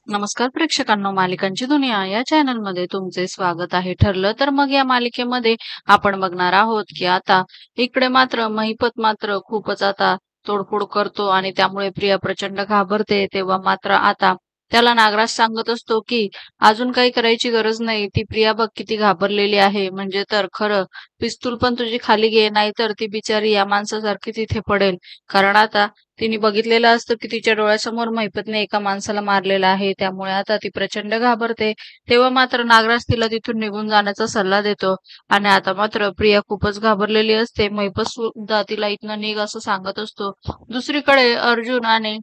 नमस्कार प्रेक्षकांनो, मालिकांची दुनिया या चॅनल मध्ये तुमचे स्वागत आहे. ठरलं तर मग या मालिकेमध्ये आपण बघणार आहोत की आता इकडे मात्र महिपत मात्र खूपच आता तोडफोड करतो आणि त्यामुळे प्रिया प्रचंड घाबरते. तेव्हा मात्र आता त्याला नागराज सांगत असतो की अजून काही करायची गरज नाही. ती प्रिया बघ किती घाबरलेली आहे. म्हणजे तर खरं पिस्तूल पण तुझी खाली घे, नाहीतर ती बिचारी या माणसासारखी तिथे पडेल. कारण आता तिने बघितलेलं असतं की तिच्या डोळ्यासमोर महिपतने एका माणसाला मारलेलं आहे. त्यामुळे आता ती प्रचंड घाबरते. तेव्हा मात्र नागराज तिला तिथून निघून जाण्याचा सल्ला देतो आणि आता मात्र प्रिया खूपच घाबरलेली असते. महिपत सुद्धा तिला इथनं निघ असं सांगत असतो. दुसरीकडे अर्जुन आणि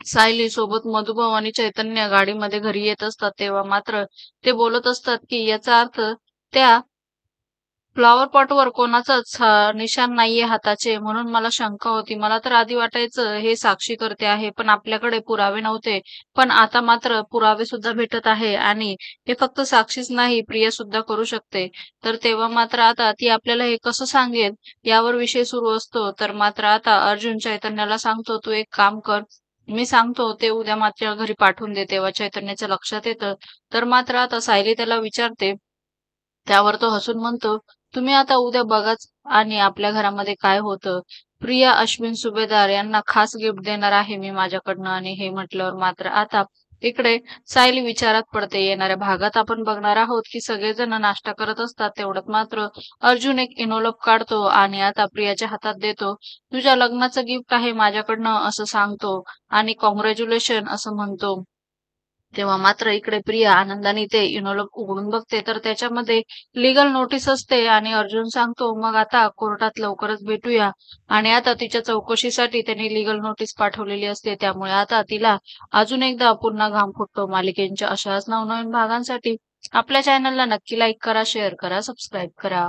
सायली सोबत मधुभाऊ आणि चैतन्य गाडीमध्ये घरी येत असतात. तेव्हा मात्र ते बोलत असतात की याचा अर्थ त्या फ्लॉवर पॉटवर कोणाचाच निशाण नाहीये हाताचे, म्हणून मला शंका होती. मला तर आधी वाटायचं हे साक्षी करते आहे, पण आपल्याकडे पुरावे नव्हते. पण आता मात्र पुरावे सुद्धा भेटत आहे आणि हे फक्त साक्षीच नाही, प्रिया सुद्धा करू शकते. तर तेव्हा मात्र आता ती आपल्याला हे कसं सांगेल यावर विषय सुरू असतो. तर मात्र आता अर्जुन चैतन्याला सांगतो, तू एक काम कर, मी सांगतो ते उद्या माझ्या घरी पाठवून दे. तेव्हा चैतन्याच्या लक्षात येतं. तर मात्र आता सायली त्याला विचारते. त्यावर तो हसून म्हणतो, तुम्ही आता उद्या बघाच आणि आपल्या घरामध्ये काय होतं. प्रिया अश्विन सुभेदार यांना खास गिफ्ट देणार आहे मी माझ्याकडनं. आणि हे म्हटल्यावर मात्र आता इकडे सायली विचारात पडते. येणाऱ्या भागात आपण बघणार आहोत की सगळेजण नाश्ता करत असतात. तेवढ्यात मात्र अर्जुन एक इनोलॉप काढतो आणि आता प्रियाच्या हातात देतो. तुझ्या लग्नाचं गिफ्ट आहे माझ्याकडनं असं सांगतो आणि कॉंग्रॅच्युलेशन असं म्हणतो. तेव्हा मात्र इकडे प्रिया आनंदाने ते इनोलॉग उघडून बघते, तर त्याच्यामध्ये लीगल नोटीस असते आणि अर्जुन सांगतो, मग आता कोर्टात लवकरच भेटूया. आणि आता तिच्या चौकशीसाठी त्यांनी लीगल नोटीस पाठवलेली असते. त्यामुळे आता तिला अजून एकदा पुन्हा घाम फुटतो. मालिकेच्या अशाच नवनवीन भागांसाठी आपल्या चॅनलला नक्की लाईक करा, शेअर करा, सबस्क्राईब करा.